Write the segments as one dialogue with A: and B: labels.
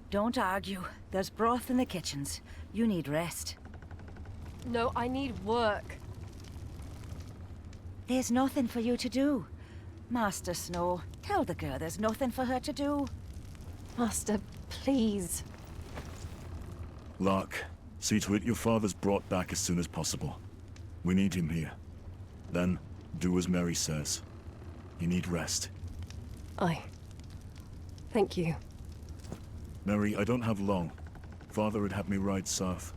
A: Don't argue. There's broth in the kitchens. You need rest.
B: No, I need work.
A: There's nothing for you to do. Master Snow, tell the girl there's nothing for her to do.
B: Master, please.
C: Lark, see to it your father's brought back as soon as possible. We need him here. Then, do as Mary says. You need rest.
B: Aye. Thank you.
C: Mary, I don't have long. Father had had me ride south.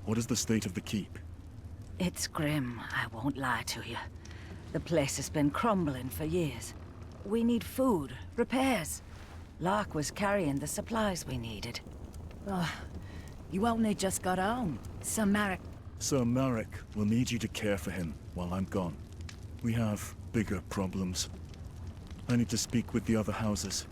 C: What is the state of the keep?
A: It's grim, I won't lie to you. The place has been crumbling for years. We need food, repairs. Lark was carrying the supplies we needed.
D: You only just got home. Sir Marek...
C: Sir Marek will need you to care for him while I'm gone. We have bigger problems. I need to speak with the other houses.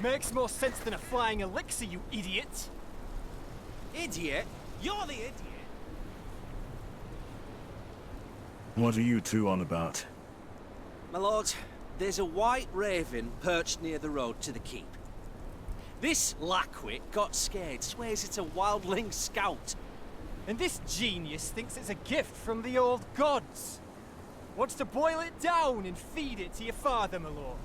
E: Makes more sense than a flying elixir, you idiot!
F: Idiot? You're the idiot!
C: What are you two on about?
F: My lord, there's a white raven perched near the road to the keep. This lackwit got scared, swears it's a wildling scout.
E: And this genius thinks it's a gift from the old gods. Wants to boil it down and feed it to your father, my lord.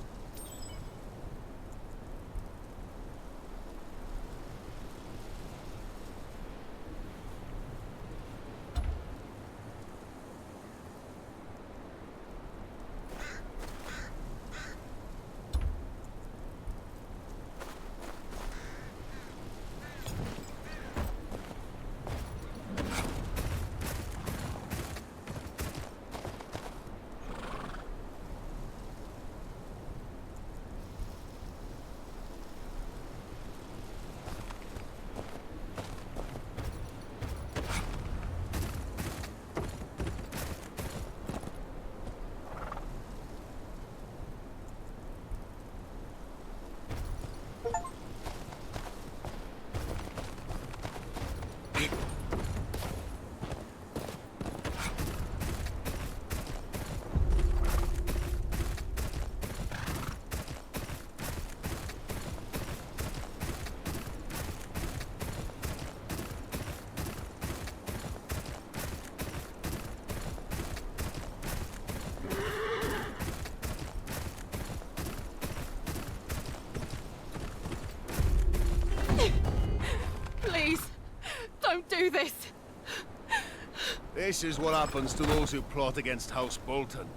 G: This is what happens to those who plot against House Bolton.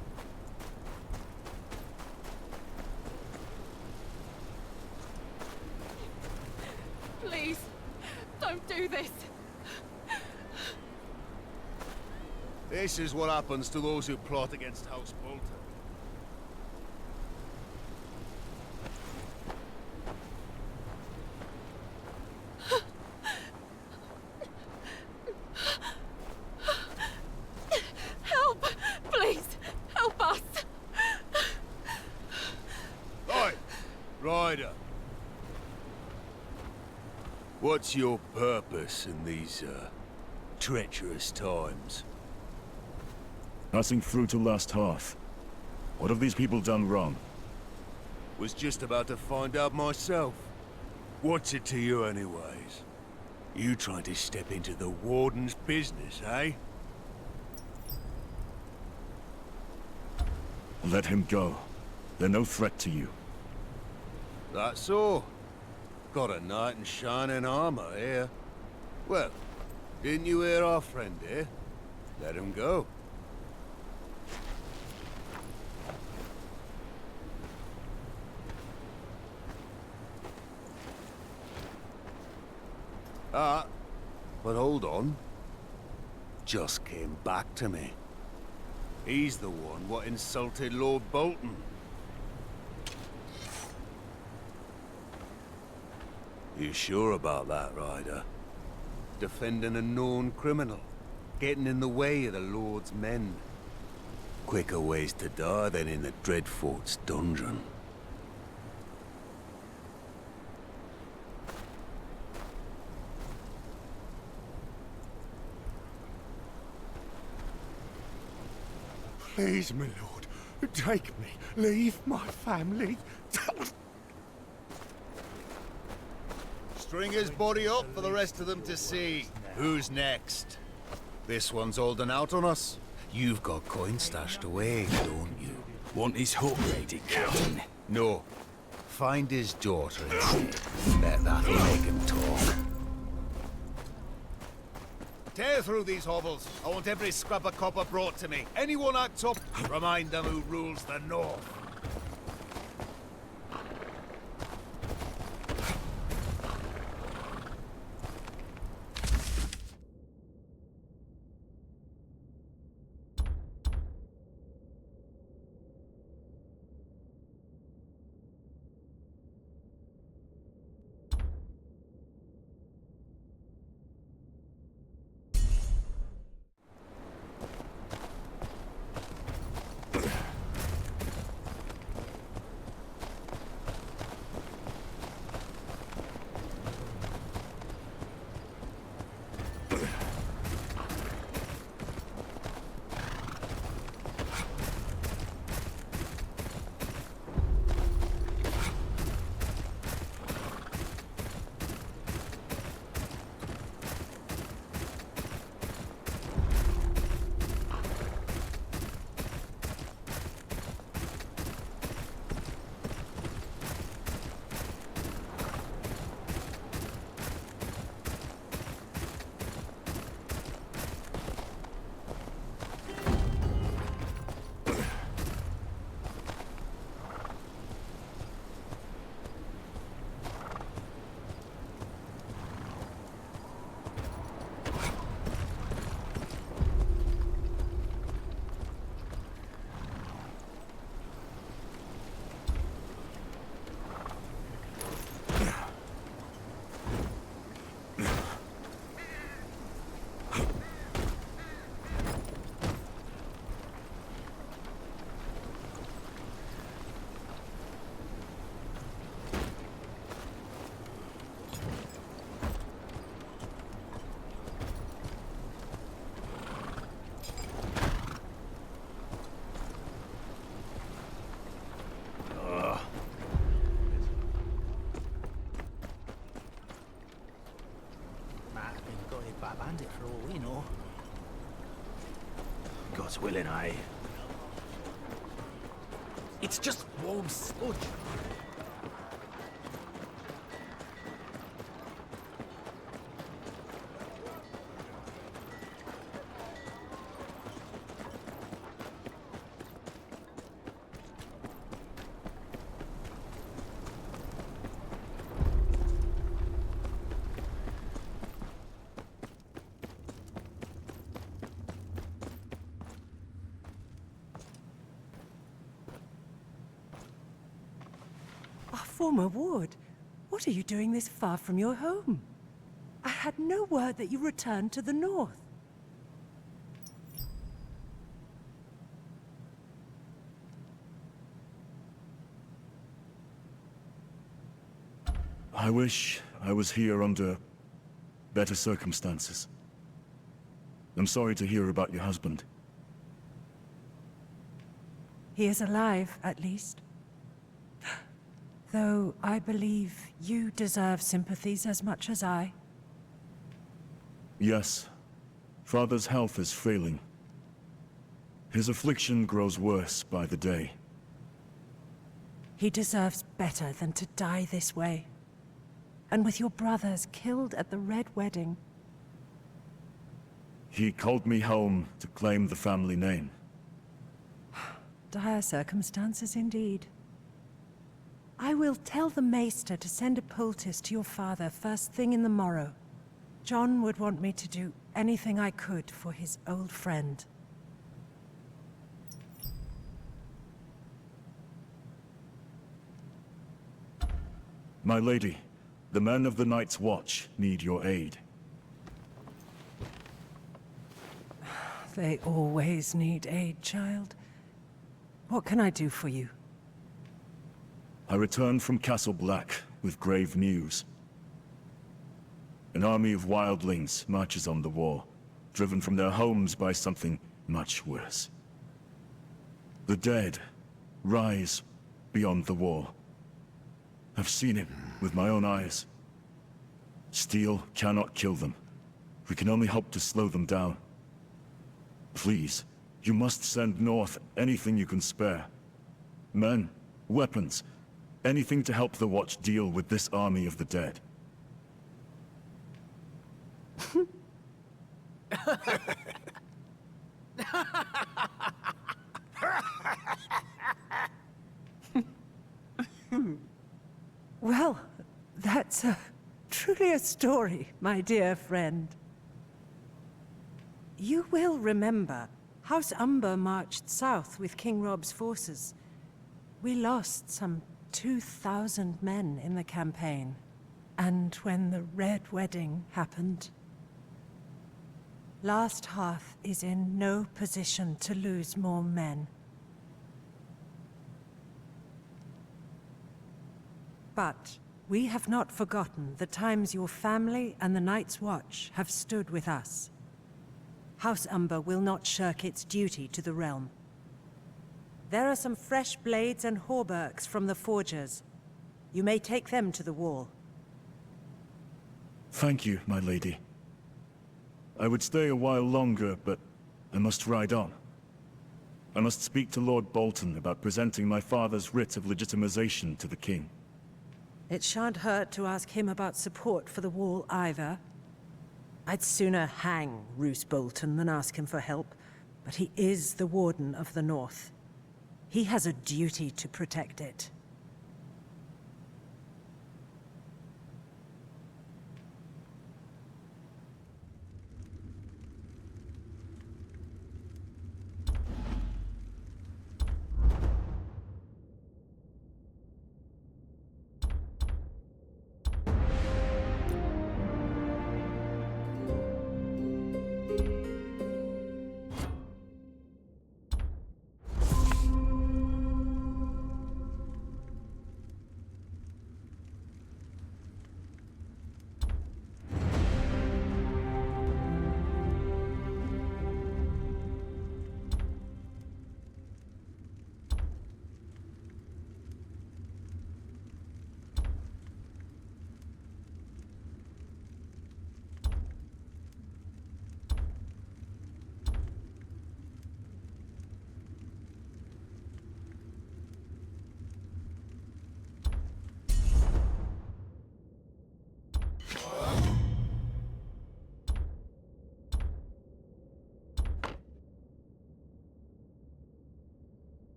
B: Please, don't do this.
G: This is what happens to those who plot against House Bolton.
B: Help! Please, help us!
G: Oi, Ryder. What's your purpose in these, treacherous times?
C: Passing through to Last Hearth. What have these people done wrong?
G: Was just about to find out myself. What's it to you anyways? You trying to step into the Warden's business, eh?
C: Let him go. They're no threat to you.
G: That's all. Got a knight in shining armor here. Well, didn't you hear our friend here? Let him go. Ah, but hold on. Just came back to me. He's the one what insulted Lord Bolton. You sure about that, Ryder? Defending a known criminal. Getting in the way of the Lord's men. Quicker ways to die than in the Dreadfort's dungeon.
H: Please, my lord, take me. Leave my family.
G: String his body up for the rest of them to see. Who's next? This one's holding out on us. You've got coin stashed away, don't you?
I: Want his hook raided, Captain?
G: No. Find his daughter instead. Bet that'll make him talk. Tear through these hovels. I want every scrap of copper brought to me. Anyone acts up, remind them who rules the north.
I: Bandit for all we know. God's willing, aye. It's just warm sludge.
J: former ward, what are you doing this far from your home? I had no word that you returned to the north.
C: I wish I was here under better circumstances. I'm sorry to hear about your husband.
J: He is alive, at least. Though I believe you deserve sympathies as much as I.
C: Yes. Father's health is failing. His affliction grows worse by the day.
J: He deserves better than to die this way. And with your brothers killed at the Red Wedding.
C: He called me home to claim the family name.
J: Dire circumstances indeed. I will tell the maester to send a poultice to your father first thing in the morrow. John would want me to do anything I could for his old friend.
C: My lady, the men of the Night's Watch need your aid.
J: They always need aid, child. What can I do for you?
C: I returned from Castle Black with grave news. An army of wildlings marches on the wall, driven from their homes by something much worse. The dead rise beyond the wall. I've seen it with my own eyes. Steel cannot kill them. We can only hope to slow them down. Please, you must send north anything you can spare. Men, weapons, anything to help the Watch deal with this army of the dead.
J: Well, that's truly a story, my dear friend. You will remember, House Umber marched south with King Rob's forces. We lost some 2,000 men in the campaign. And when the Red Wedding happened, Last Hearth is in no position to lose more men. But we have not forgotten the times your family and the Night's Watch have stood with us. House Umber will not shirk its duty to the realm. There are some fresh blades and hauberks from the forgers. You may take them to the wall.
C: Thank you, my lady. I would stay a while longer, but I must ride on. I must speak to Lord Bolton about presenting my father's writ of legitimization to the king.
J: It shan't hurt to ask him about support for the wall either. I'd sooner hang Roose Bolton than ask him for help, but he is the Warden of the North. He has a duty to protect it.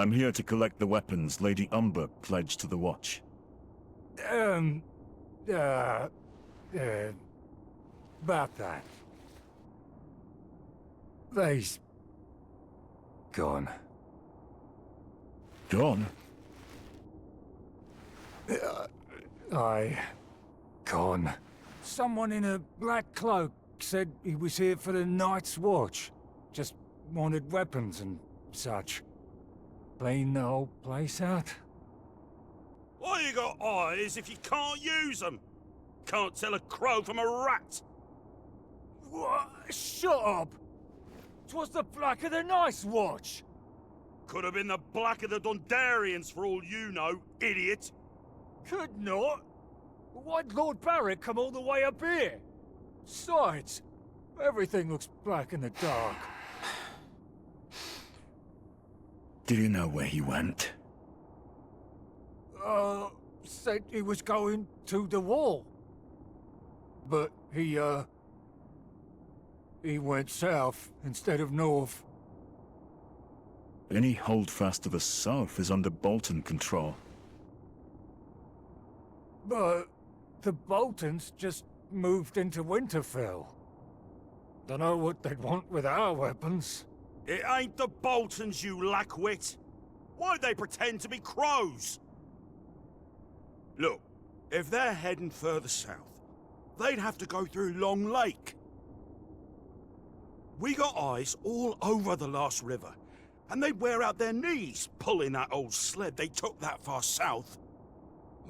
C: I'm here to collect the weapons Lady Umber pledged to the Watch.
H: About that. They's... gone.
C: Gone?
H: Gone. Someone in a black cloak said he was here for the Night's Watch. Just wanted weapons and such. Clean the whole place out.
K: Why you got eyes if you can't use them? Can't tell a crow from a rat.
H: What? Shut up! 'Twas the Black of the Night's Watch!
K: Could have been the Black of the Dondarians for all you know, idiot.
H: Could not? Why'd Lord Barrett come all the way up here? Besides, everything looks black in the dark.
C: Do you know where he went?
H: Said he was going to the wall. But he went south instead of north.
C: Any holdfast to the south is under Bolton control.
H: But the Boltons just moved into Winterfell. Dunno what they'd want with our weapons.
K: It ain't the Boltons, you lackwit. Why'd they pretend to be crows? Look, if they're heading further south, they'd have to go through Long Lake. We got eyes all over the last river, and they'd wear out their knees pulling that old sled they took that far south.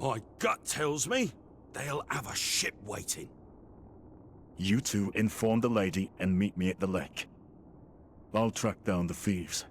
K: My gut tells me they'll have a ship waiting.
C: You two inform the lady and meet me at the lake. I'll track down the thieves.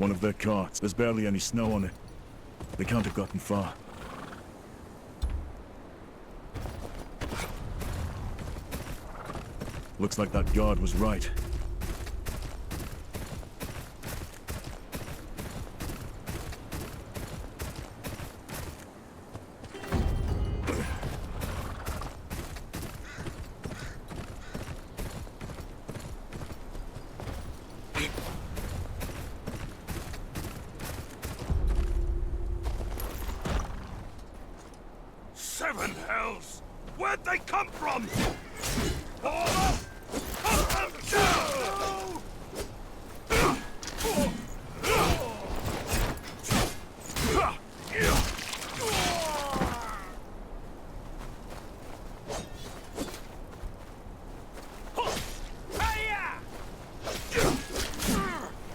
C: One of their carts. There's barely any snow on it. They can't have gotten far. Looks like that guard was right.
K: Seven hells! Where'd they come from? Oh! Hunt them down!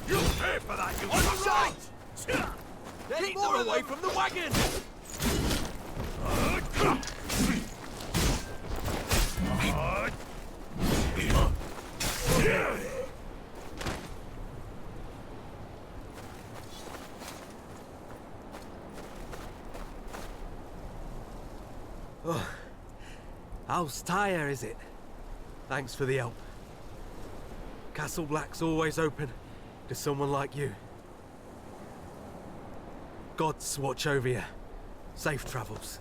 K: You'll pay for that, you right!
E: Keep them away from the wagon!
L: How's Tyre, is it? Thanks for the help. Castle Black's always open to someone like you. Gods watch over you. Safe travels.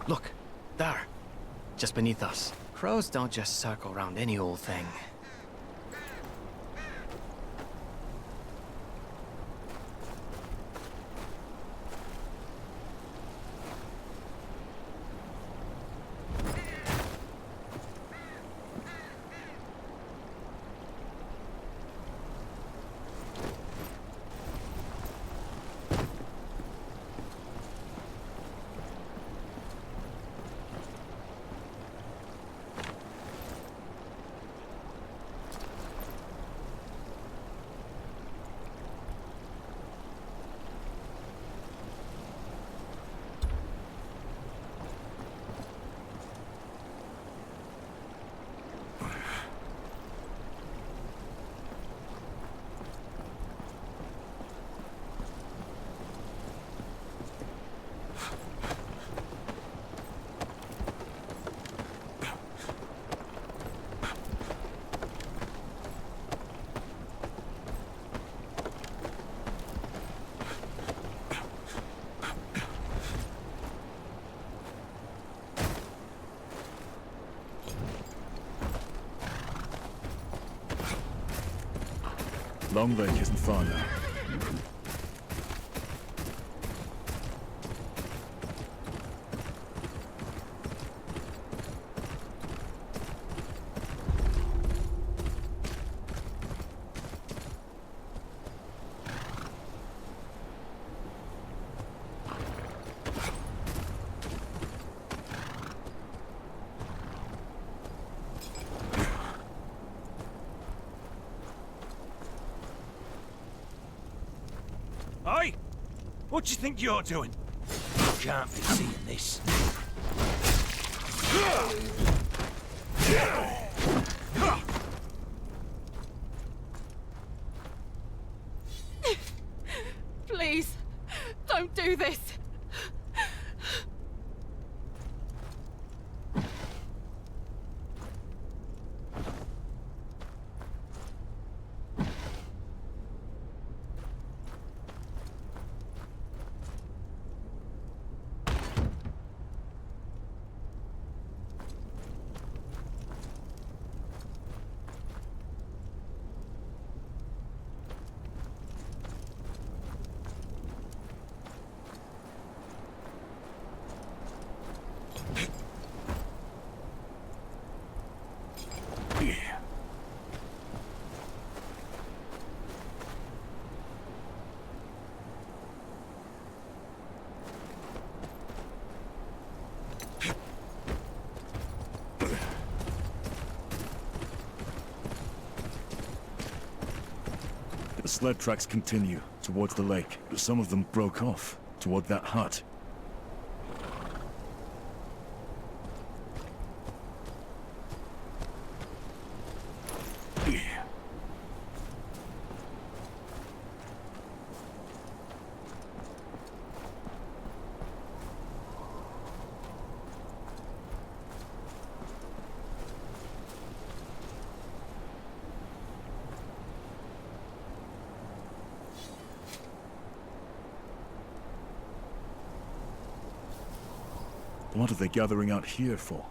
E: Look, there. Just beneath us. Crows don't just circle around any old thing.
C: Long Lake isn't far now.
K: Hey! What do you think you're doing?
I: You can't be seeing this.
B: Please, don't do this.
C: sled tracks continue towards the lake, but some of them broke off toward that hut. What are they gathering out here for?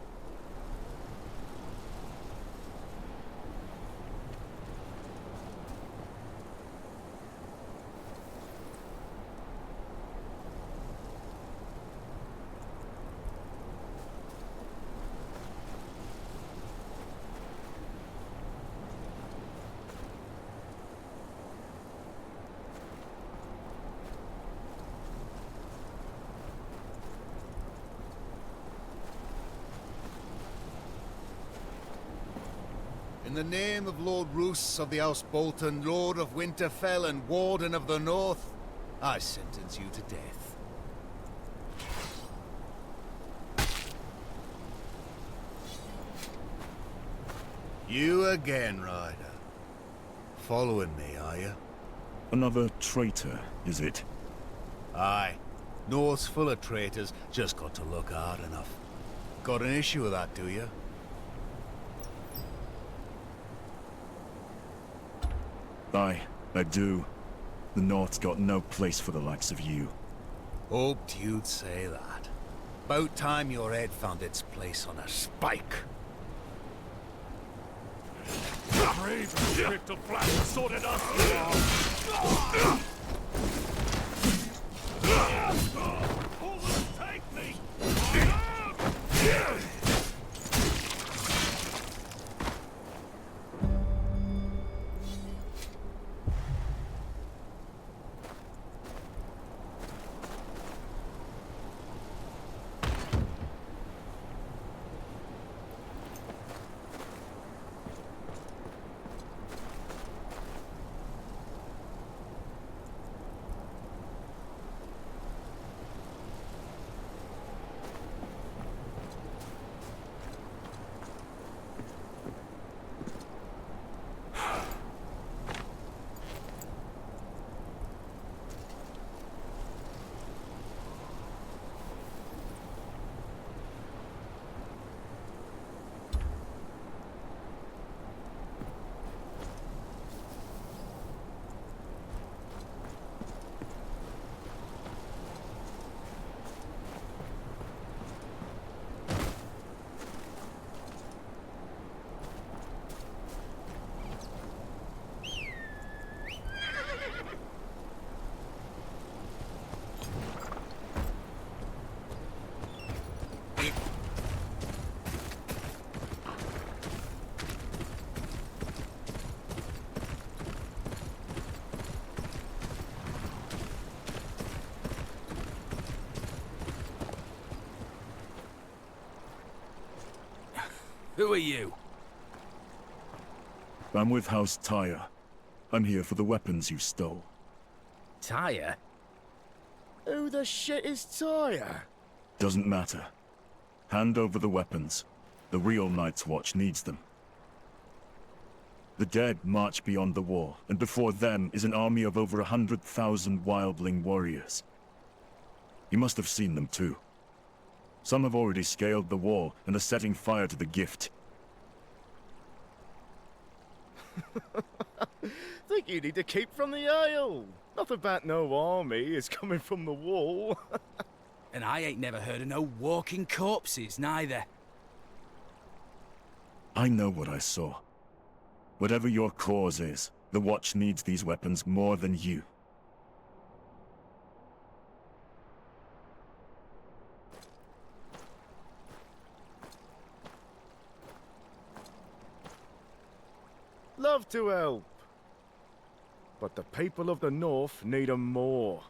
G: In the name of Lord Roos of the House Bolton, Lord of Winterfell and Warden of the North, I sentence you to death. You again, Ryder. Following me, are you?
C: Another traitor, is it?
G: Aye. North's full of traitors, just got to look hard enough. Got an issue with that, do you?
C: Aye, I do. The North's got no place for the likes of you.
G: Hoped you'd say that. About time your head found its place on a spike.
K: Brave and stripped of black sorted us. Who will take me?
I: Who are you?
C: I'm with House Tyre. I'm here for the weapons you stole.
I: Tyre?
K: Who the shit is Tyre?
C: Doesn't matter. Hand over the weapons. The real Night's Watch needs them. The dead march beyond the wall, and before them is an army of over 100,000 wildling warriors. You must have seen them too. Some have already scaled the wall and are setting fire to the gift.
K: Think you need to keep from the ale. Nothing about no army is coming from the wall.
I: And I ain't never heard of no walking corpses, neither.
C: I know what I saw. Whatever your cause is, the Watch needs these weapons more than you.
K: Love to help. But the people of the North need 'em more.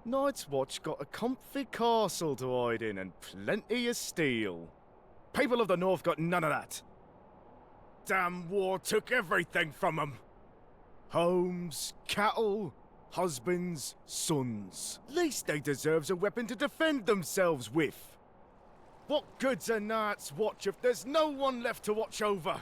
K: Night's Watch got a comfy castle to hide in and plenty of steel. People of the North got none of that.
M: damn war took everything from them. Homes, cattle, husbands, sons. Least they deserves a weapon to defend themselves with. What good's a Night's Watch if there's no one left to watch over?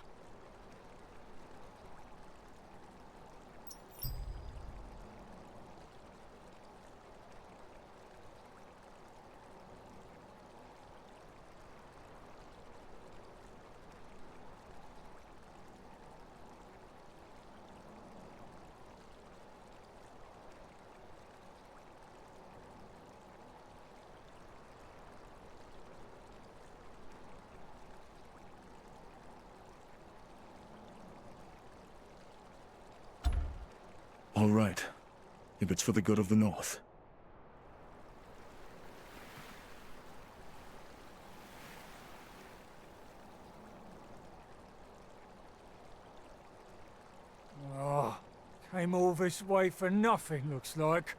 C: All right. If it's for the good of the North.
H: Oh, came all this way for nothing, looks like.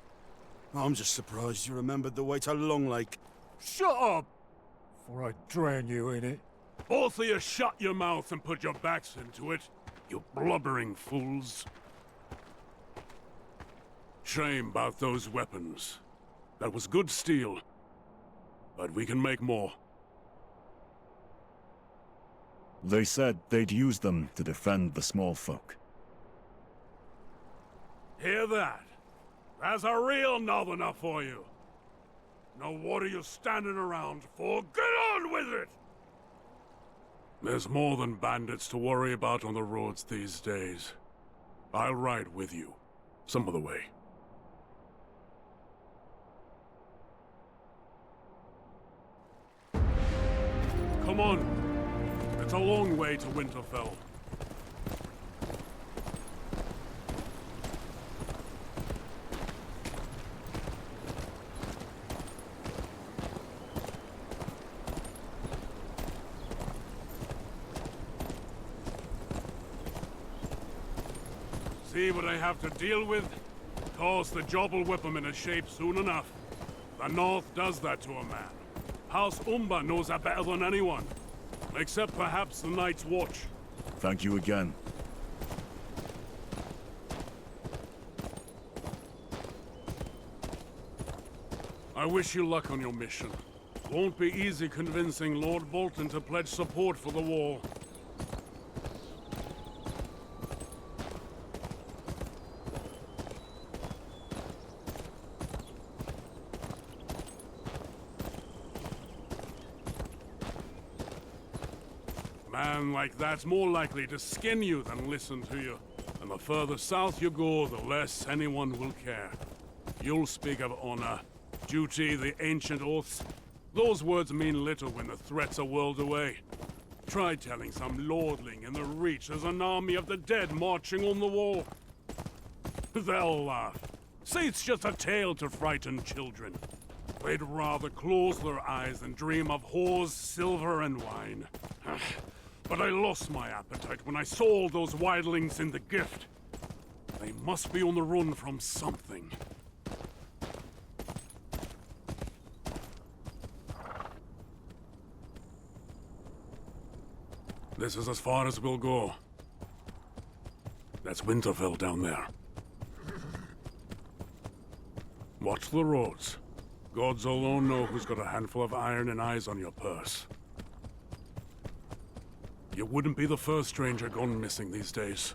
K: I'm just surprised you remembered the way to Long Lake.
H: Shut up! Before I drown you in it.
N: Both of you shut your mouth and put your backs into it, you blubbering fools. Shame about those weapons. That was good steel. But we can make more.
C: They said they'd use them to defend the small folk.
N: Hear that? That's a real northerner for you. Now what are you standing around for? Get on with it! There's more than bandits to worry about on the roads these days. I'll ride with you, some of the way. Come on. It's a long way to Winterfell. See what I have to deal with? Of course, the job will whip him into shape soon enough. The North does that to a man. House Umber knows that better than anyone. Except perhaps the Night's Watch.
C: Thank you again.
N: I wish you luck on your mission. Won't be easy convincing Lord Bolton to pledge support for the war. Man like that's more likely to skin you than listen to you. And the further south you go, the less anyone will care. You'll speak of honor, duty, the ancient oaths. Those words mean little when the threat's a world away. Try telling some lordling in the Reach there's an army of the dead marching on the wall. They'll laugh. Say it's just a tale to frighten children. They'd rather close their eyes than dream of whores, silver, and wine. But I lost my appetite when I saw all those wildlings in the gift. They must be on the run from something. This is as far as we'll go. That's Winterfell down there. Watch the roads. Gods alone know who's got a handful of iron and eyes on your purse. You wouldn't be the first stranger gone missing these days.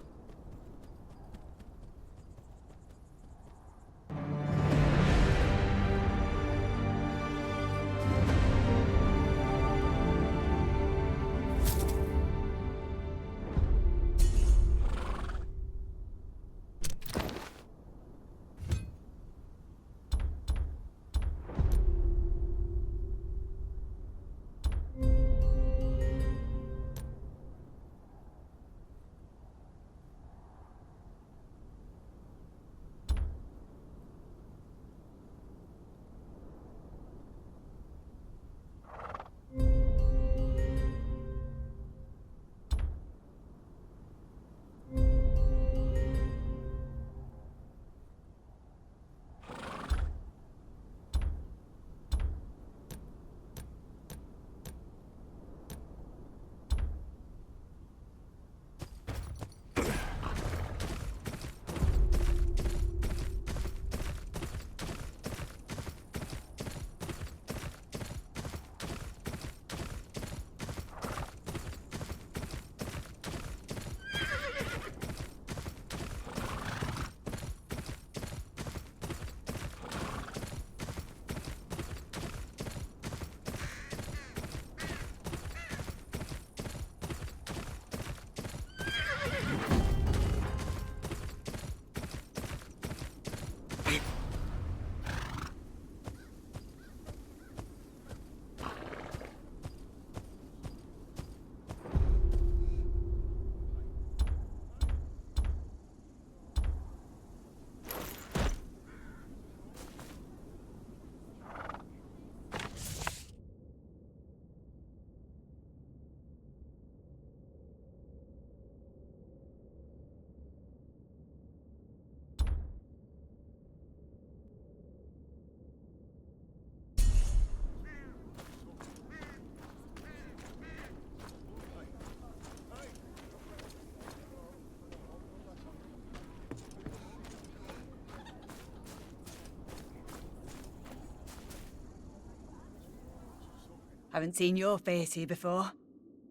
B: Haven't seen your face here before.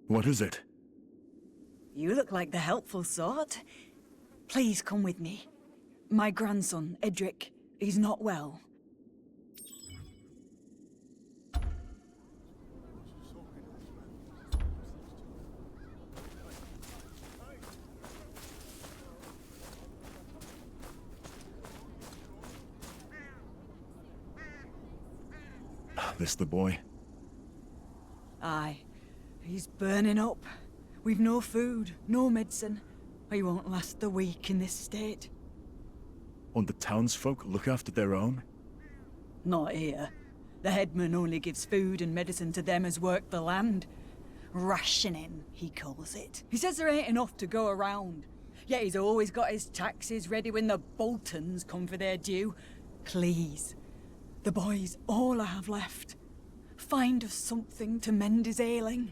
C: What is it?
B: You look like the helpful sort. Please come with me. My grandson, Edric, he's not well.
C: This the boy?
B: Aye. He's burning up. We've no food, no medicine. He won't last the week in this state.
C: Won't the townsfolk look after their own?
B: Not here. The headman only gives food and medicine to them as work the land. Rationing, he calls it. He says there ain't enough to go around. Yet he's always got his taxes ready when the Boltons come for their due. Please, the boy's all I have left. Find us something to mend his ailing.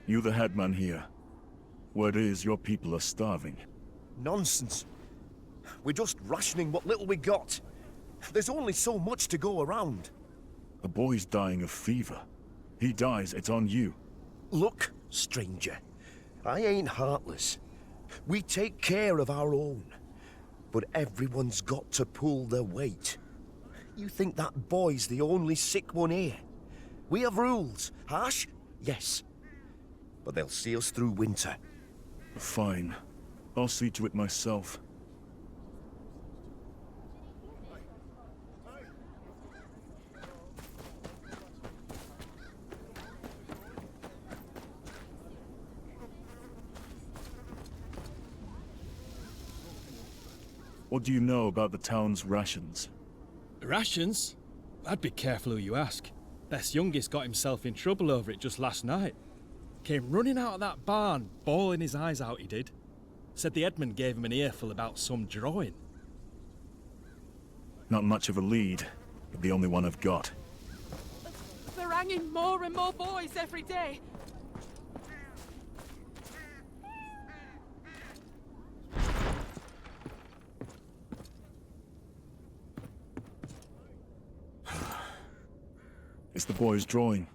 C: You the headman here. Word is your people are starving.
O: Nonsense. We're just rationing what little we got. There's only so much to go around.
C: A boy's dying of fever. He dies, it's on you.
O: Look, stranger, I ain't heartless. We take care of our own. But everyone's got to pull their weight. You think that boy's the only sick one here? We have rules. Harsh? Yes. But they'll see us through winter.
C: Fine. I'll see to it myself. What do you know about the town's rations?
P: Rations? I'd be careful who you ask. Beth's youngest got himself in trouble over it just last night. Came running out of that barn, bawling his eyes out, he did. Said the headman gave him an earful about some drawing.
C: Not much of a lead, but the only one I've got.
B: They're hanging more and more boys every day.
C: It's the boy's drawing.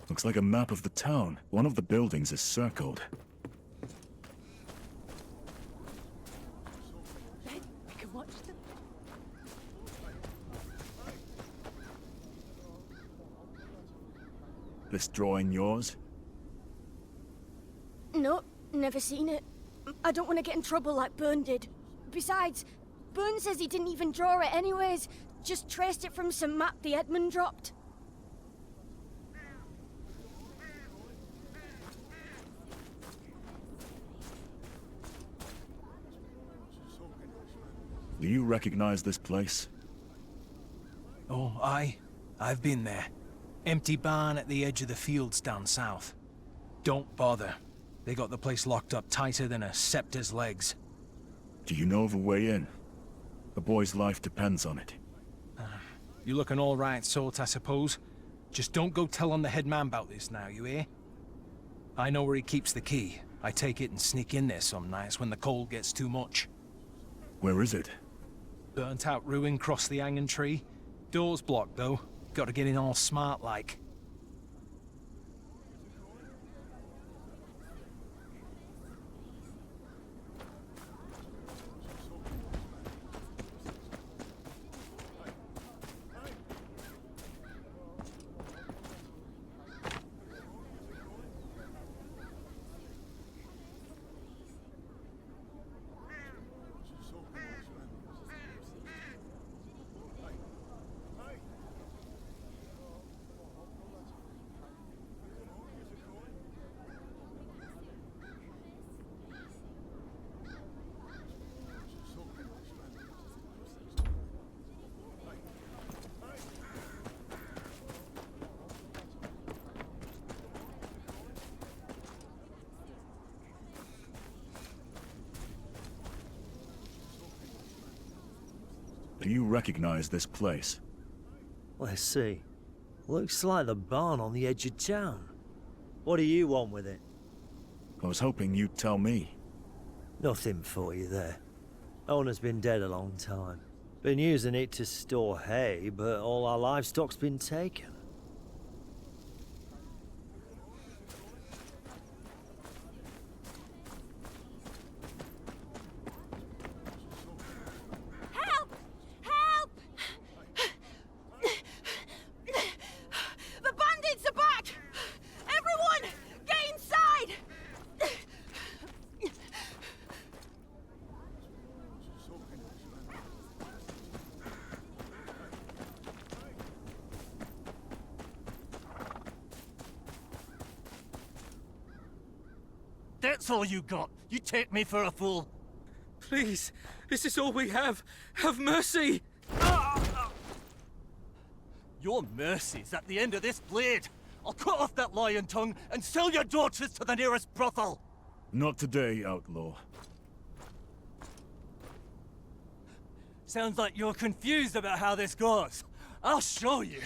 C: Looks like a map of the town. One of the buildings is circled.
B: Then we can watch them.
C: This drawing yours?
Q: No, never seen it. I don't want to get in trouble like Byrne did. Besides, Byrne says he didn't even draw it anyways. Just traced it from some map the Edmund dropped.
C: Do you recognize this place?
R: Oh, aye. I've been there. Empty barn at the edge of the fields down south. Don't bother. They got the place locked up tighter than a scepter's legs.
C: Do you know of a way in? The boy's life depends on it.
R: You look an all right sort, I suppose. Just don't go tell on the head man about this now, you hear? I know where he keeps the key. I take it and sneak in there some nights when the cold gets too much.
C: Where is it?
R: Burnt out ruin cross the hanging tree. Door's blocked, though. Gotta get in all smart like.
C: Do you recognize this place?
S: Let's see. Looks like the barn on the edge of town. What do you want with it?
C: I was hoping you'd tell me.
S: Nothing for you there. Owner's been dead a long time. Been using it to store hay, but all our livestock's been taken.
A: Help! Help! The bandits are back! Everyone, get inside!
E: That's all you got. You take me for a fool.
L: Please, this is all we have. Have mercy!
E: Your mercy's at the end of this blade. I'll cut off that lion tongue and sell your daughters to the nearest brothel.
C: Not today, outlaw.
E: Sounds like you're confused about how this goes. I'll show you.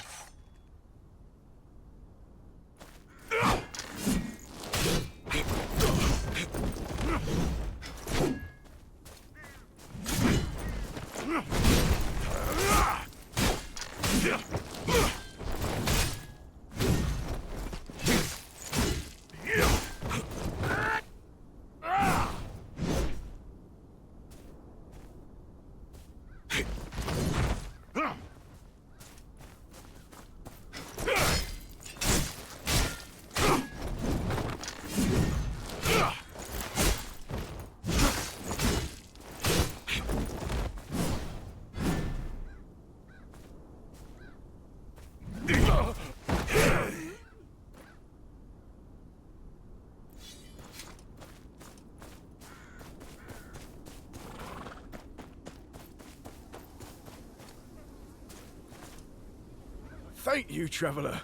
M: Thank you, traveller.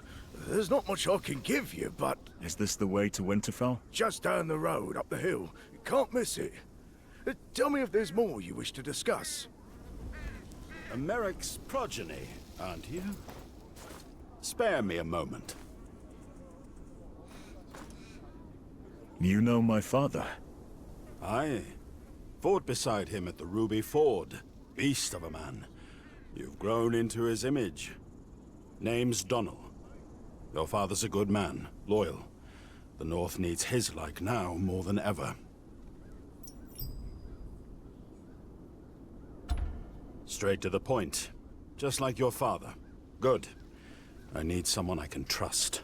M: There's not much I can give you, but...
C: Is this the way to Winterfell?
M: Just down the road, up the hill. You can't miss it. Tell me if there's more you wish to discuss.
K: A Merrick's progeny, aren't you? Spare me a moment.
C: You know my father?
K: Aye. Fought beside him at the Ruby Ford. Beast of a man. You've grown into his image. Name's Donnell. Your father's a good man, loyal. The North needs his like now more than ever. Straight to the point. Just like your father. Good. I need someone I can trust.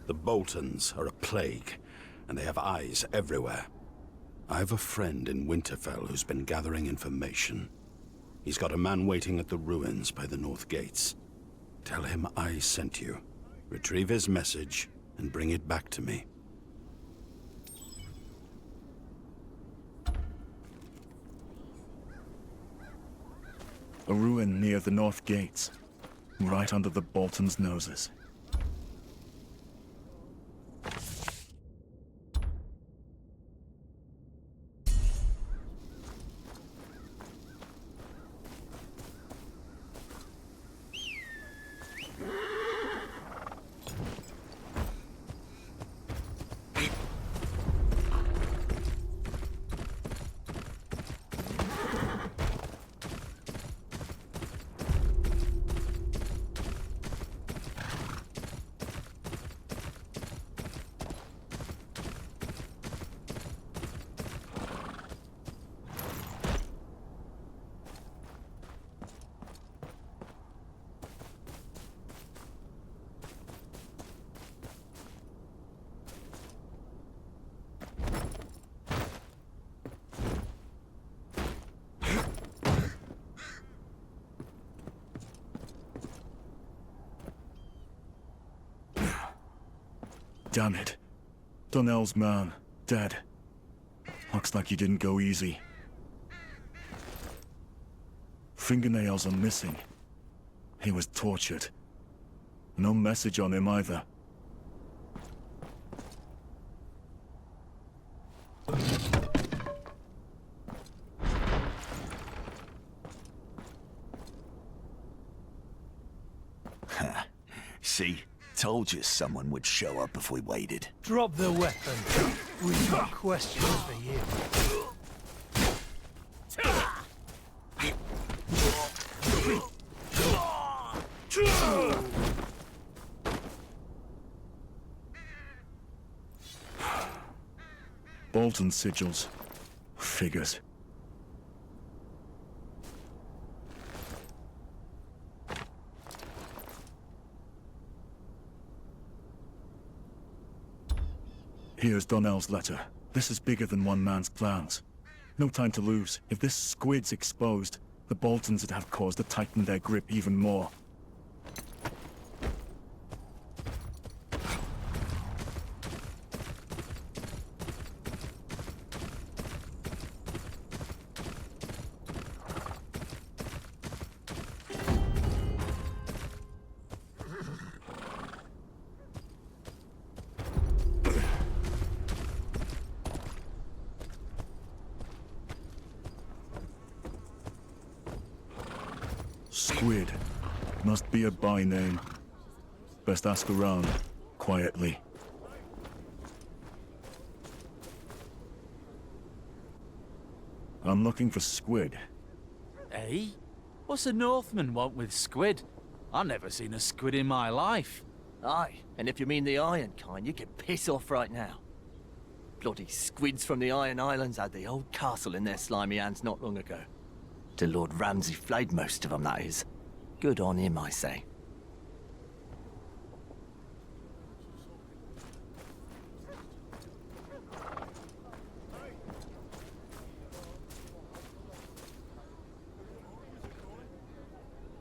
K: The Boltons are a plague, and they have eyes everywhere. I've a friend in Winterfell who's been gathering information. He's got a man waiting at the ruins by the North Gates. Tell him I sent you. Retrieve his message and bring it back to me.
C: A ruin near the North Gates. Right under the Boltons' noses. Damn it. Donnell's man, dead. Looks like you didn't go easy. Fingernails are missing. He was tortured. No message on him either.
T: See? Told you someone would show up if we waited.
R: Drop the weapon. We've got questions for you.
C: Bolton sigils. Figures. Here's Donnell's letter. This is bigger than one man's plans. No time to lose. If this squid's exposed, the Boltons would have cause to tighten their grip even more. Squid. Must be a by name. Best ask around, quietly. I'm looking for squid.
I: Eh? What's a Northman want with squid? I've never seen a squid in my life.
U: Aye, and if you mean the iron kind, you can piss off right now. Bloody squids from the Iron Islands had the old castle in their slimy hands not long ago. To Lord Ramsay flayed most of them, that is. Good on him, I say.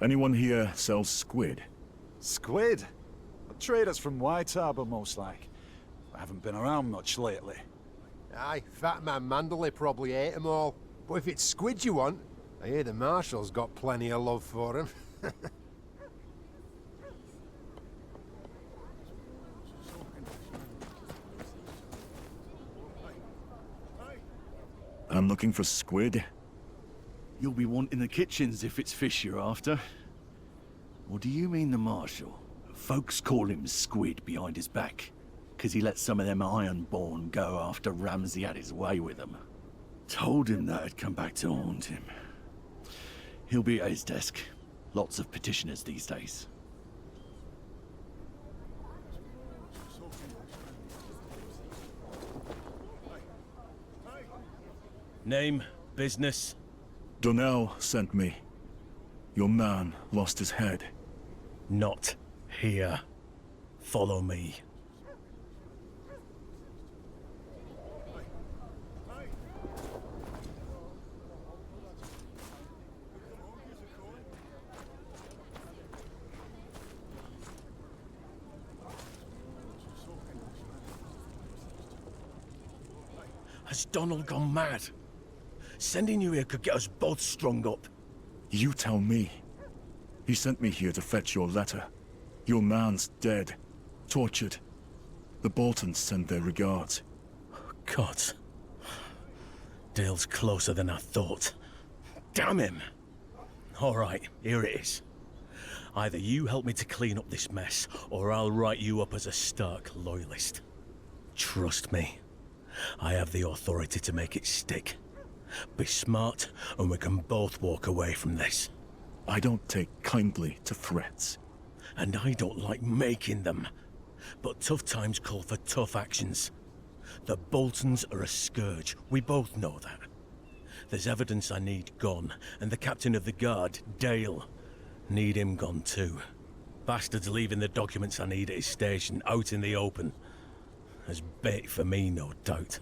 C: Anyone here sells squid?
V: Squid? Traders from White Harbour, most like. I haven't been around much lately.
W: Aye, Fat Man Manderley probably ate them all. But if it's squid you want, I hear the Marshal's got plenty of love for him.
C: I'm looking for squid.
T: You'll be wanting the kitchens if it's fish you're after. Or do you mean the Marshal? Folks call him Squid behind his back, 'cause he let some of them Ironborn go after Ramsay had his way with them. Told him that had come back to haunt him. He'll be at his desk. Lots of petitioners these days.
R: Name, business?
C: Donnell sent me. Your man lost his head.
R: Not here. Follow me. Has Donald gone mad? Sending you here could get us both strung up.
C: You tell me. He sent me here to fetch your letter. Your man's dead. Tortured. The Boltons send their regards.
R: God. Dale's closer than I thought. Damn him! All right, here it is. Either you help me to clean up this mess, or I'll write you up as a Stark loyalist. Trust me. I have the authority to make it stick. Be smart, and we can both walk away from this.
C: I don't take kindly to threats.
R: And I don't like making them. But tough times call for tough actions. The Boltons are a scourge. We both know that. There's evidence I need gone, and the captain of the guard, Dale, need him gone too. Bastard's leaving the documents I need at his station out in the open. As bait for me, no doubt.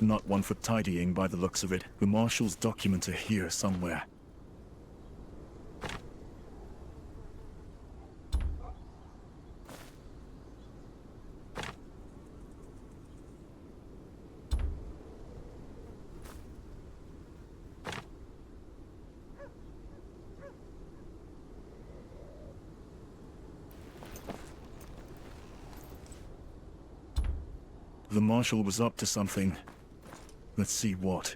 C: Not one for tidying by the looks of it. The Marshal's documents are here somewhere. The Marshal was up to something. Let's see what.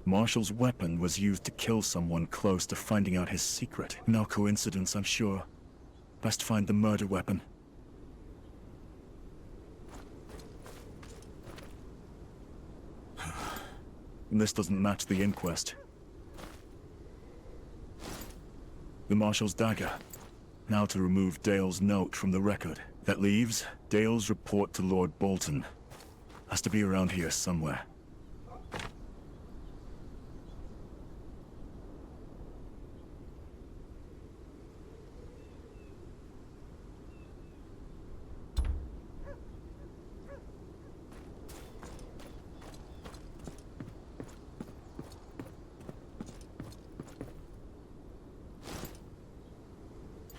C: Marshall's weapon was used to kill someone close to finding out his secret. No coincidence, I'm sure. Best find the murder weapon. This doesn't match the inquest. The Marshal's dagger. Now to remove Dale's note from the record. That leaves Dale's report to Lord Bolton. Has to be around here somewhere.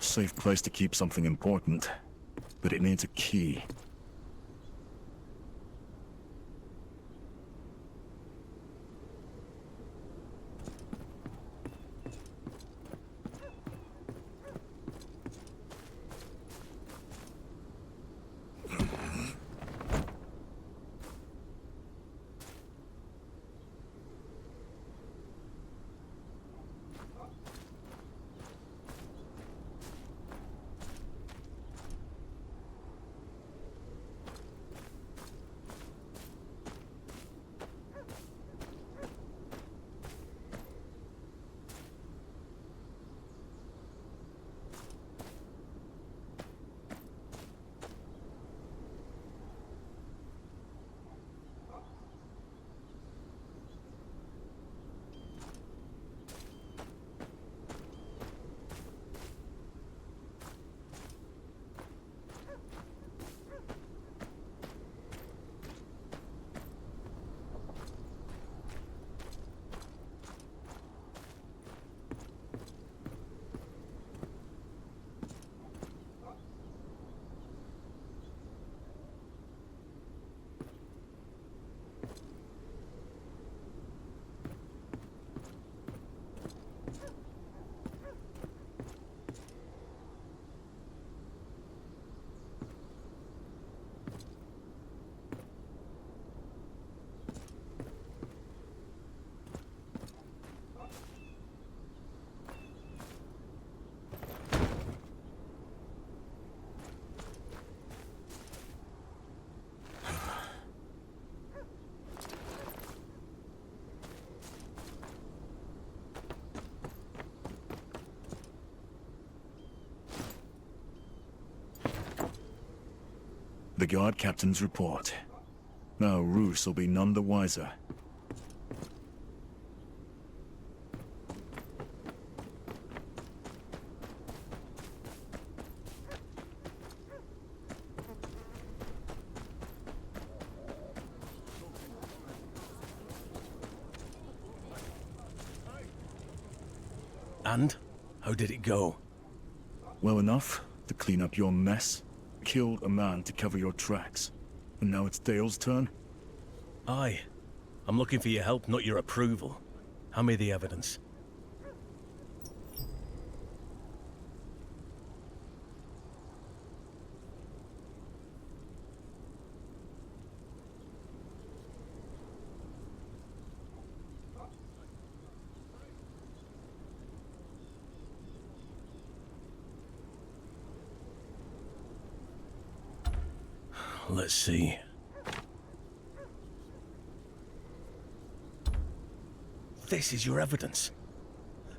C: Safe place to keep something important, but it needs a key. The guard captain's report. Now Roos will be none the wiser.
D: And? How did it go?
C: Well enough to clean up your mess. Killed a man to cover your tracks. And now it's Dale's turn?
D: Aye. I'm looking for your help, not your approval. Hand me the evidence. Let's see. This is your evidence.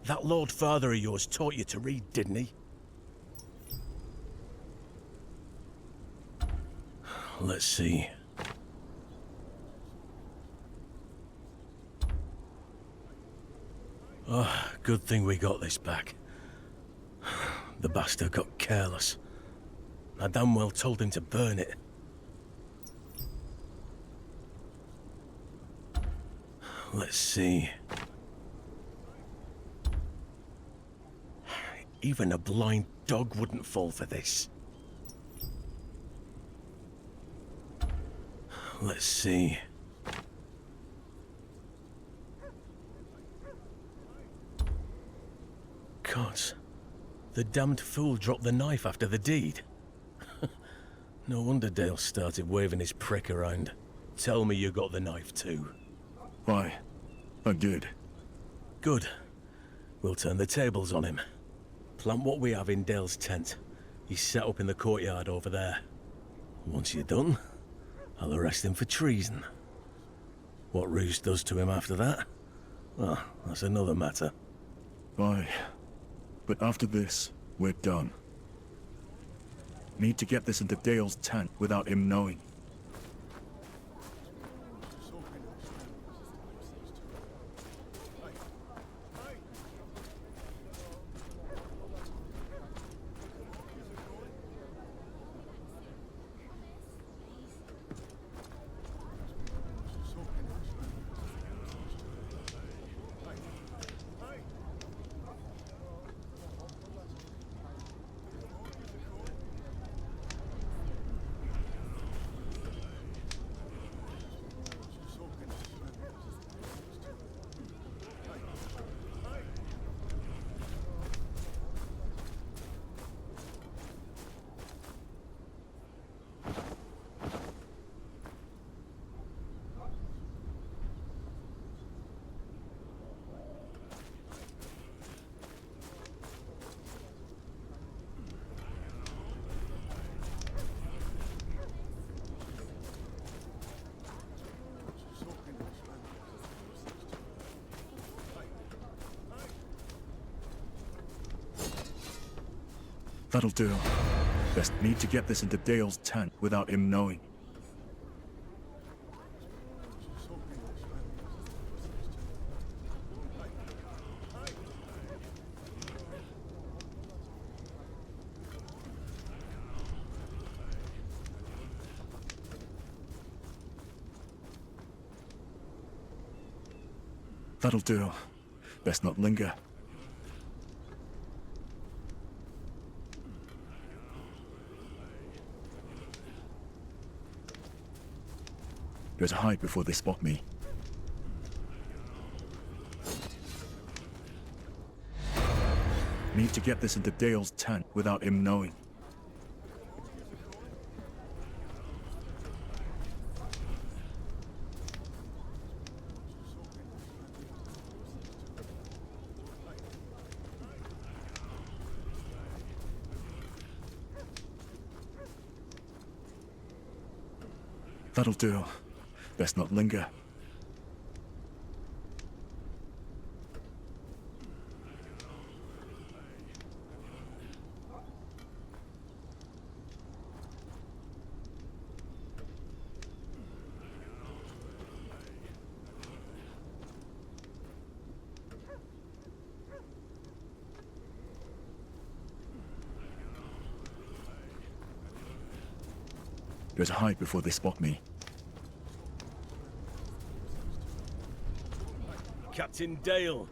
D: That Lord Father of yours taught you to read, didn't he? Let's see. Oh, good thing we got this back. The bastard got careless. I damn well told him to burn it. Let's see. Even a blind dog wouldn't fall for this. Let's see. Gods. The damned fool dropped the knife after the deed. No wonder Dale started waving his prick around. Tell me you got the knife too.
C: Why? I did.
D: Good. We'll turn the tables on him. Plant what we have in Dale's tent. He's set up in the courtyard over there. Once you're done, I'll arrest him for treason. What Roose does to him after that? Well, that's another matter.
C: Aye. But after this, we're done. Need to get this into Dale's tent without him knowing. That'll do. Best need to get this into Dale's tent without him knowing. That'll do. Best not linger. Better hide before they spot me. Need to get this into Dale's tent without him knowing. That'll do. Best not linger. Better hide before they spot me.
D: Captain Dale,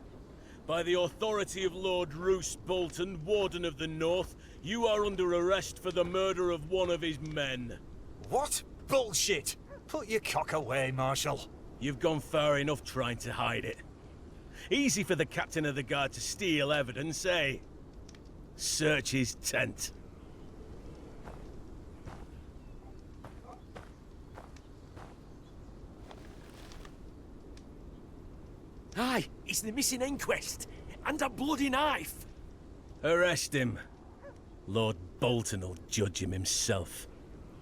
D: by the authority of Lord Roose Bolton, Warden of the North, you are under arrest for the murder of one of his men.
F: What? Bullshit! Put your cock away, Marshal.
D: You've gone far enough trying to hide it. Easy for the Captain of the Guard to steal evidence, eh? Search his tent.
F: Aye, it's the missing inquest. And a bloody knife.
D: Arrest him. Lord Bolton will judge him himself.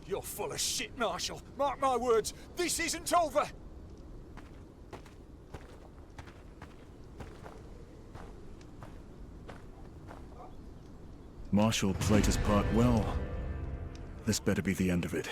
F: You're full of shit, Marshal. Mark my words, this isn't over.
C: Marshal played his part well. This better be the end of it.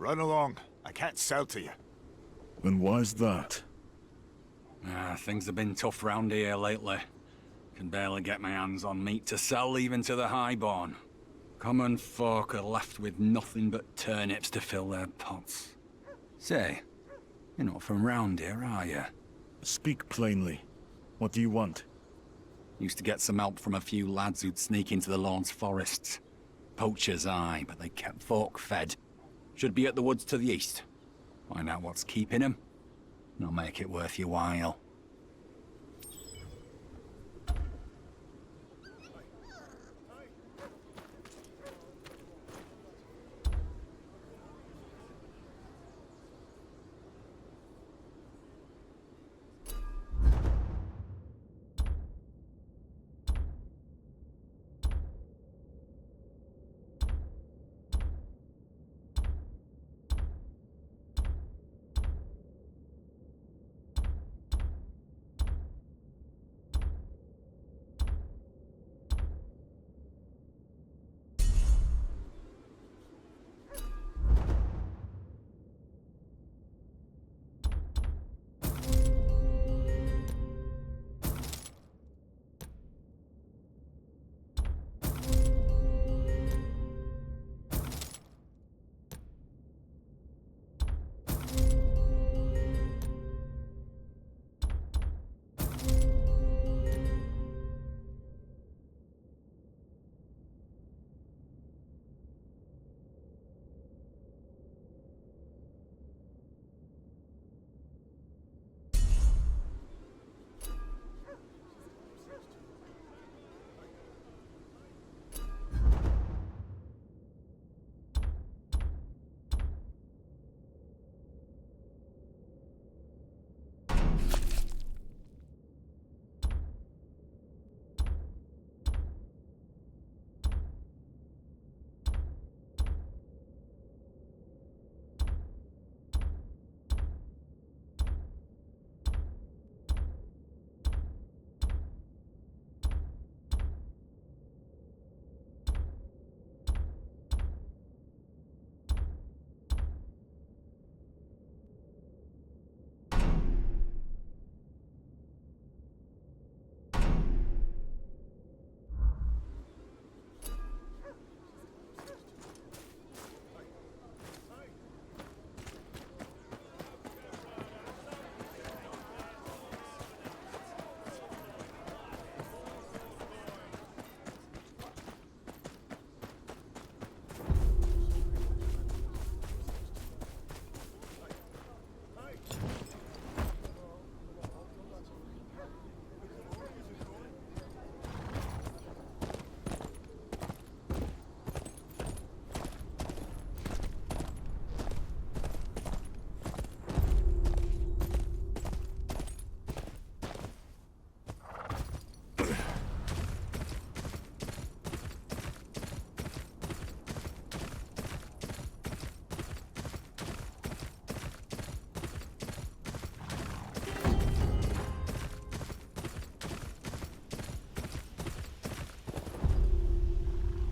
M: Run along. I can't sell to you.
C: And why's that?
G: Things have been tough round here lately. Can barely get my hands on meat to sell even to the highborn. Common folk are left with nothing but turnips to fill their pots. Say, you're not from round here, are you?
C: Speak plainly. What do you want?
G: Used to get some help from a few lads who'd sneak into the Lord's forests. Poachers, aye, but they kept folk fed. Should be at the woods to the east. Find out what's keeping them, and I'll make it worth your while.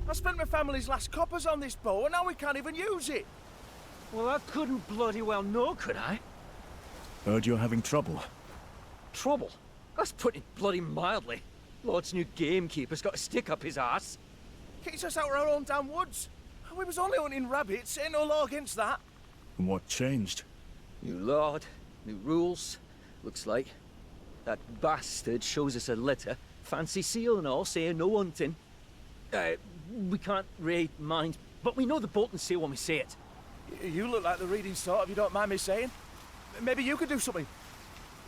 F: I spent my family's last coppers on this bow, and now we can't even use it.
E: Well, I couldn't bloody well know, could I?
C: Heard you're having trouble.
E: Trouble? That's putting it bloody mildly. Lord's new gamekeeper's got a stick up his arse.
F: Keeps us out of our own damn woods. We was only hunting rabbits, ain't no law against that.
C: And what changed?
E: New lord, new rules. Looks like. That bastard shows us a letter, fancy seal and all, saying no hunting. We can't really mind, but we know the bolt and seal when we see it.
F: You look like the reading sort, if you don't mind me saying. Maybe you could do something.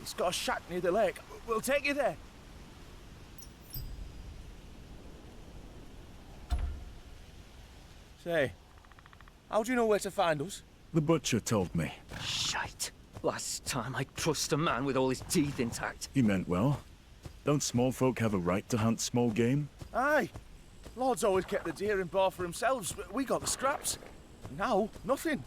F: It's got a shack near the lake. We'll take you there. Say, how do you know where to find us?
C: The butcher told me.
E: Shite. Last time I trust a man with all his teeth intact.
C: He meant well. Don't small folk have a right to hunt small game?
F: Aye. Lord's always kept the deer and boar for themselves, but we got the scraps. Now, nothing.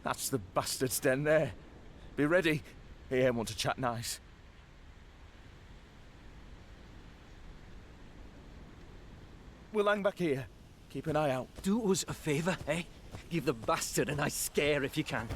F: That's the bastard's den there. Be ready. He ain't want to chat nice. We'll hang back here. Keep an eye out.
E: Do us a favour, eh? Give the bastard a nice scare if you can.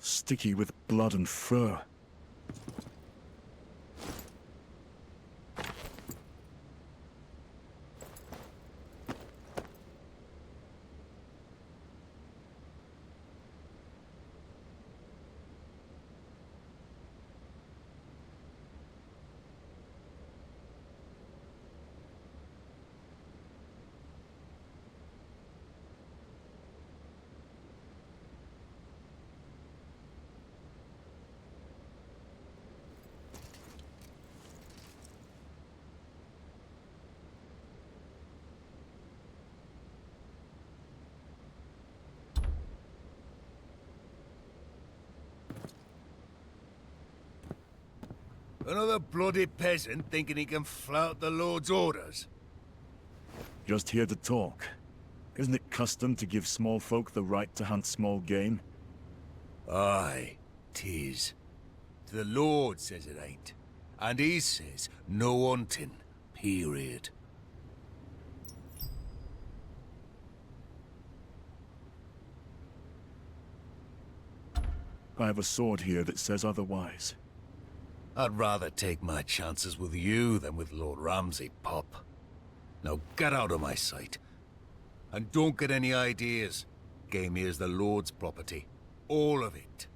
C: Sticky with blood and fur.
K: Another bloody peasant thinking he can flout the Lord's orders?
C: Just here to talk. Isn't it custom to give small folk the right to hunt small game?
K: Aye, 'tis. The Lord says it ain't. And he says no hunting, period.
C: I have a sword here that says otherwise.
K: I'd rather take my chances with you than with Lord Ramsay, Pop. Now get out of my sight. And don't get any ideas. Game here's the Lord's property. All of it.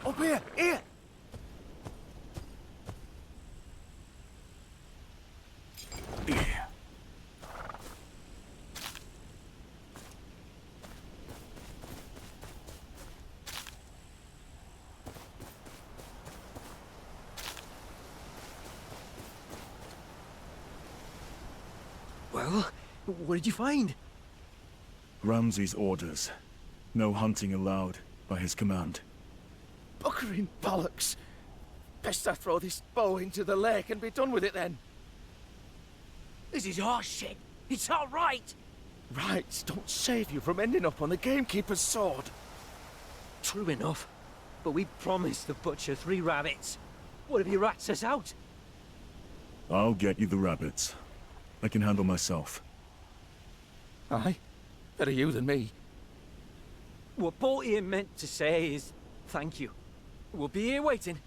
F: Up here! Here!
E: Well, what did you find?
C: Ramsay's orders. No hunting allowed by his command.
F: Buckering bollocks! Best I throw this bow into the lake and be done with it then.
E: This is horse shit. It's all right.
F: Rights don't save you from ending up on the gamekeeper's sword.
E: True enough. But we promised the butcher 3 rabbits. What if he rats us out?
C: I'll get you the rabbits. I can handle myself.
F: Aye? Better you than me.
E: What Portier meant to say is thank you. We'll be here waiting.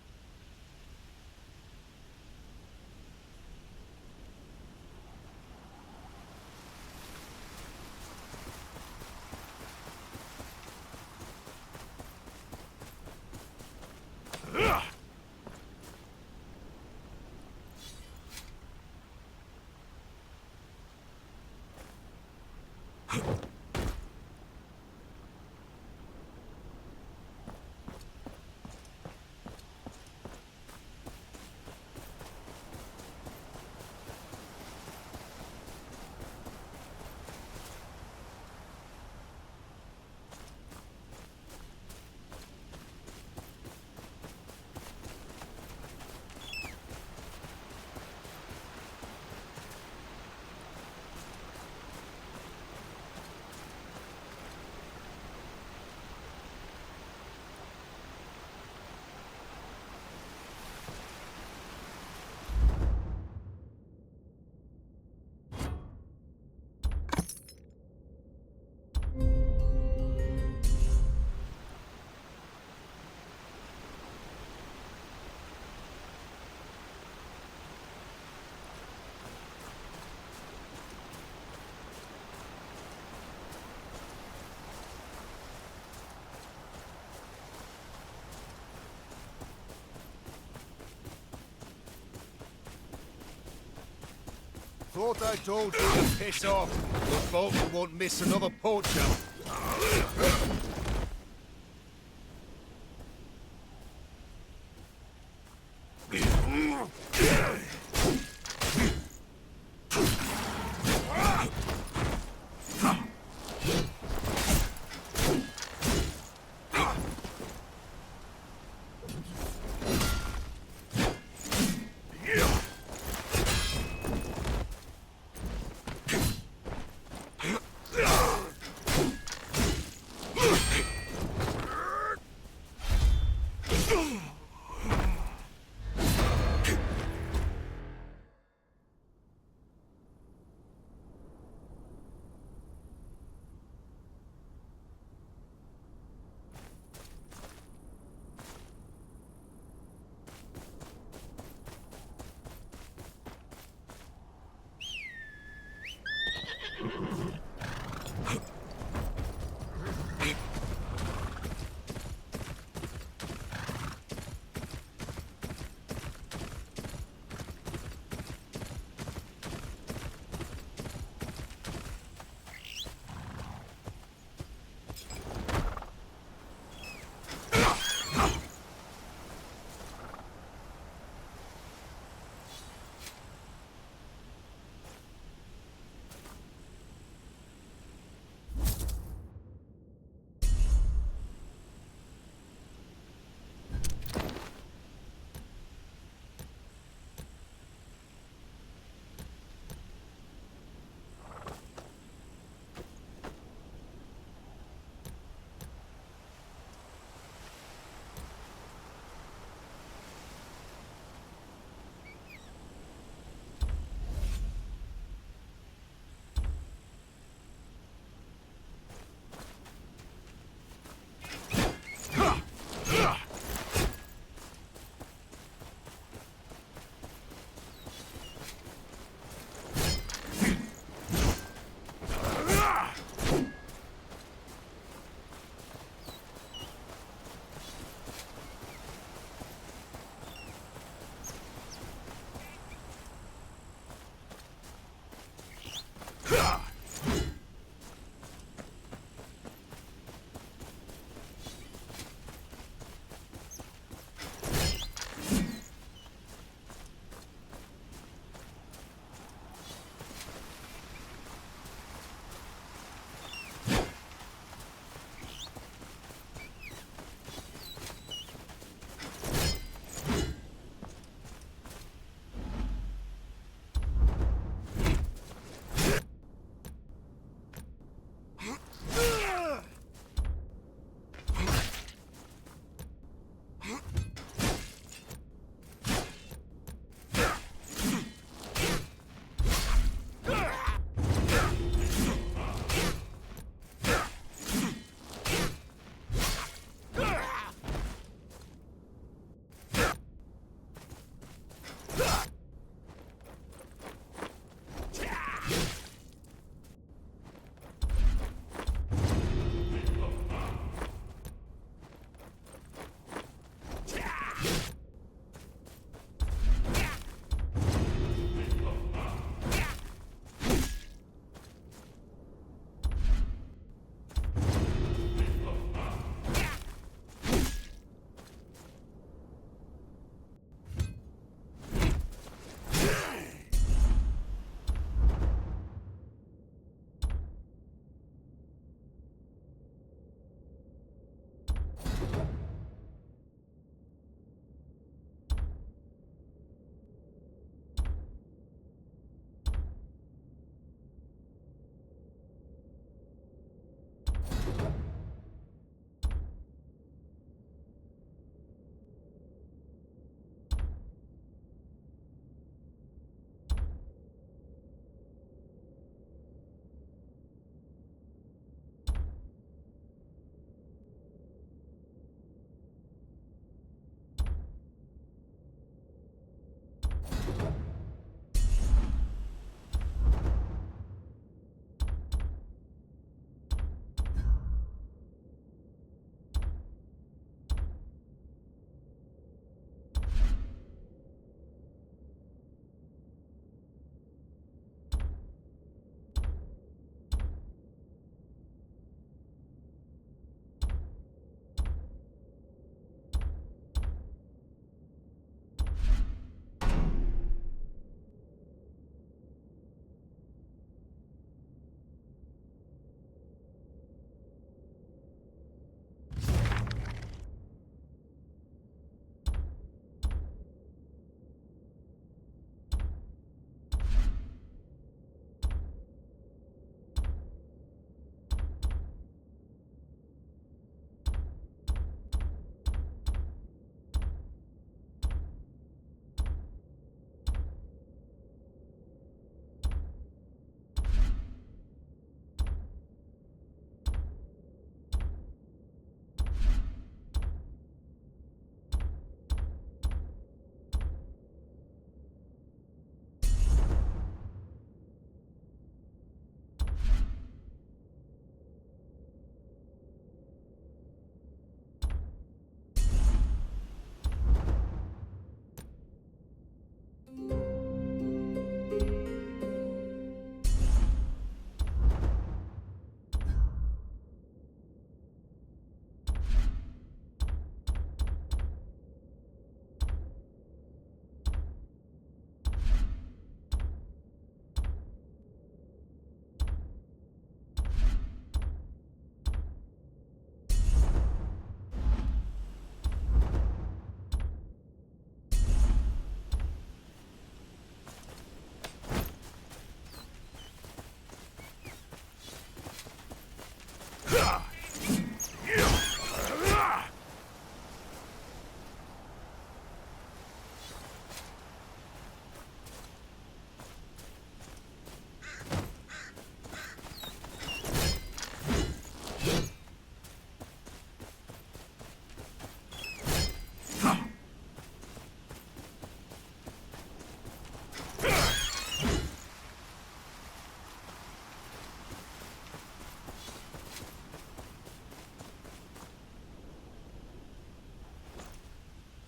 M: Thought I told you to piss off. The boat won't miss another poacher.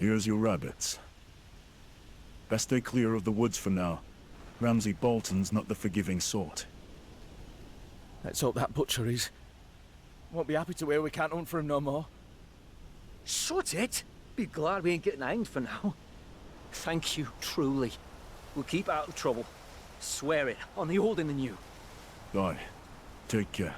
C: Here's your rabbits. Best stay clear of the woods for now. Ramsay Bolton's not the forgiving sort.
F: Let's hope that butcher is. Won't be happy to hear we can't hunt for him no more.
E: Shut it! Be glad we ain't getting hanged for now. Thank you, truly. We'll keep out of trouble. Swear it, on the old and the new.
C: Aye. Take care.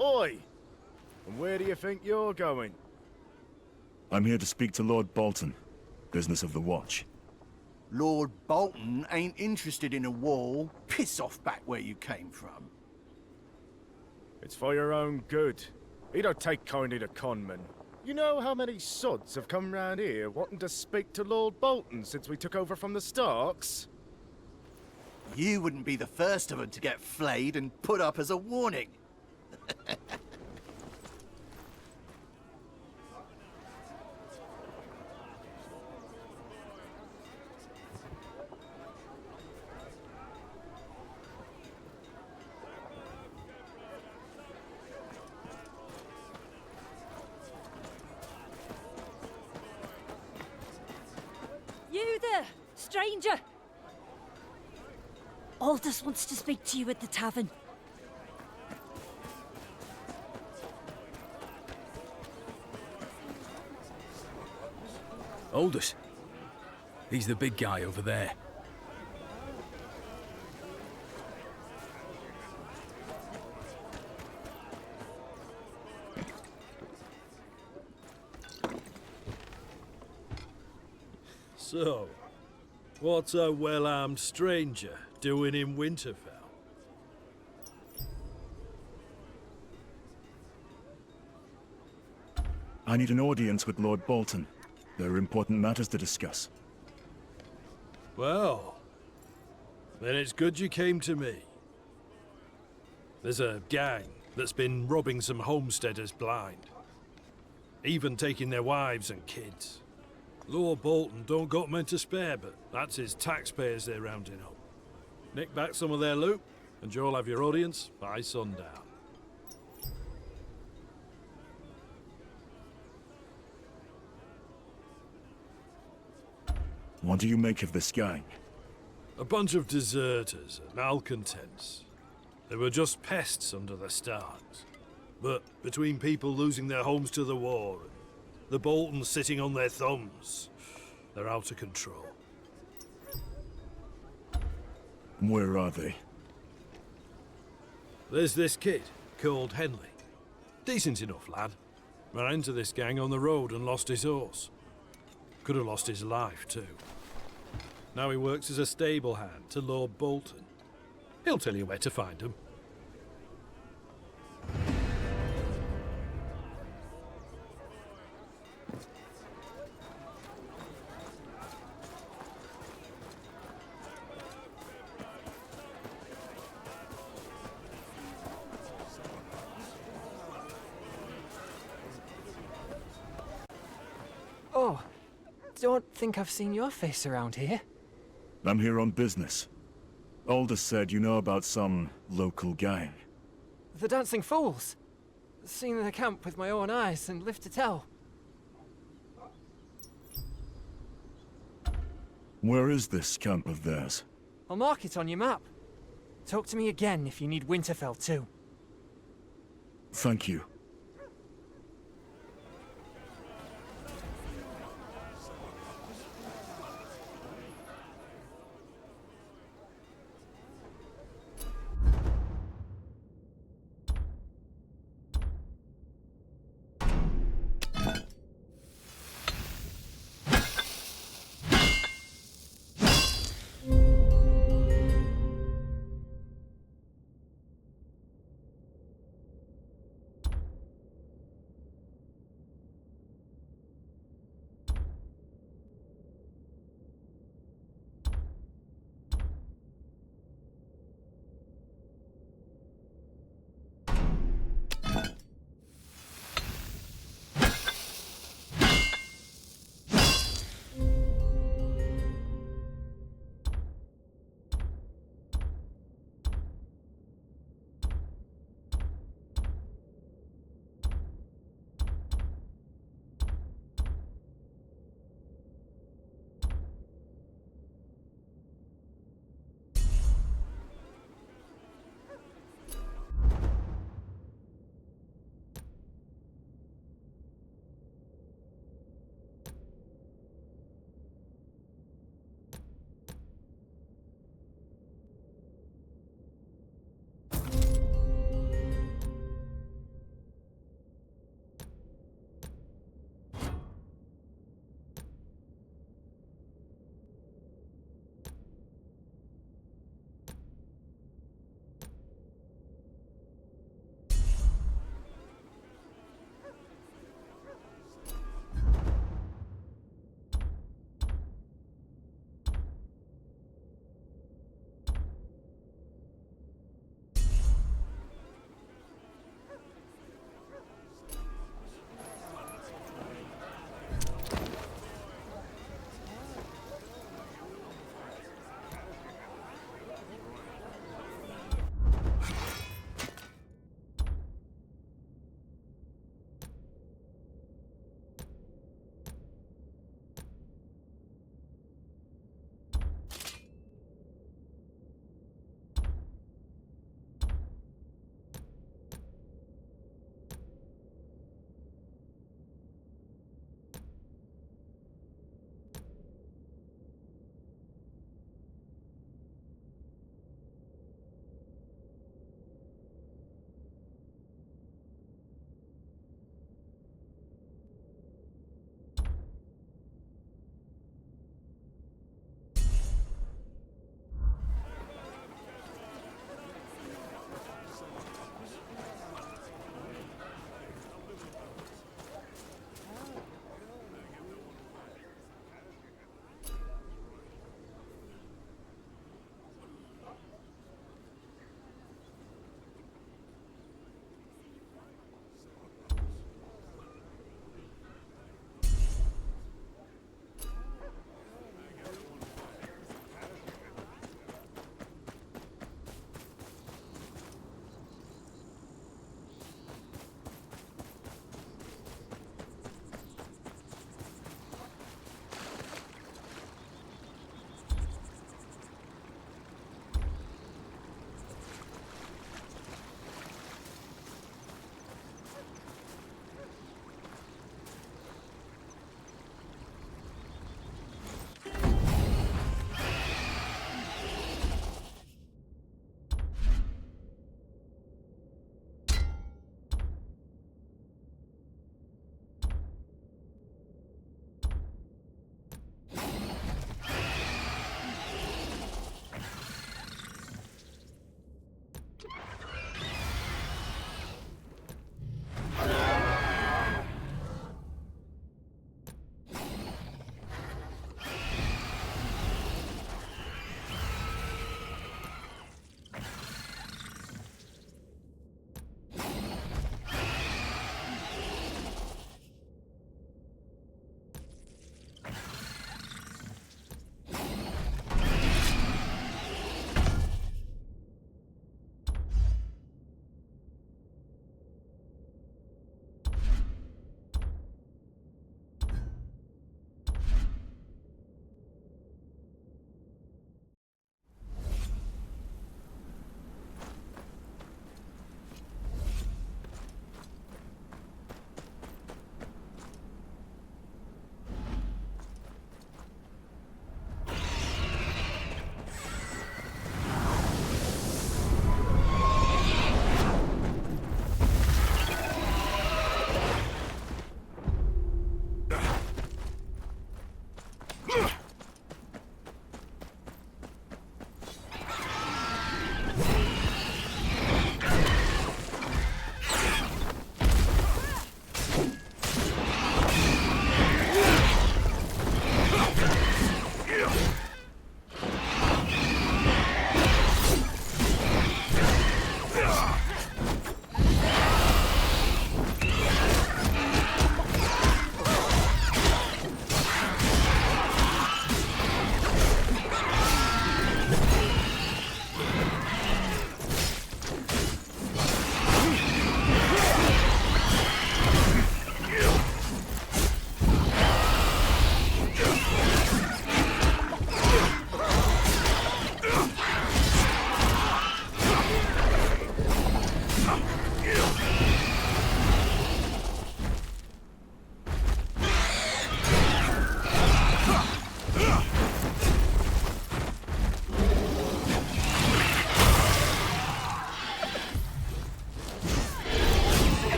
M: Oi! And where do you think you're going?
C: I'm here to speak to Lord Bolton. Business of the watch.
T: Lord Bolton ain't interested in a war. Piss off back where you came from.
M: It's for your own good. He don't take kindly to conmen. You know how many sods have come round here wanting to speak to Lord Bolton since we took over from the Starks?
T: You wouldn't be the first of them to get flayed and put up as a warning.
H: You there, stranger! Aldous wants to speak to you at the tavern.
D: Aldous. He's the big guy over there.
P: So, what's a well-armed stranger doing in Winterfell?
C: I need an audience with Lord Bolton. There are important matters to discuss.
P: Well, then it's good you came to me. There's a gang that's been robbing some homesteaders blind. Even taking their wives and kids. Lord Bolton don't got men to spare, but that's his taxpayers they're rounding up. Nick back some of their loot, and you'll have your audience by sundown.
C: What do you make of this gang?
P: A bunch of deserters and malcontents. They were just pests under the Starks. But between people losing their homes to the war and the Boltons sitting on their thumbs, they're out of control.
C: Where are they?
P: There's this kid called Henley. Decent enough lad. Ran into this gang on the road and lost his horse. Could have lost his life too. Now he works as a stable hand to Lord Bolton. He'll tell you where to find him.
J: Oh, don't think I've seen your face around here.
C: I'm here on business. Aldous said you know about some local gang.
J: The Dancing Fools. Seen the camp with my own eyes and live to tell.
C: Where is this camp of theirs?
J: I'll mark it on your map. Talk to me again if you need Winterfell too.
C: Thank you.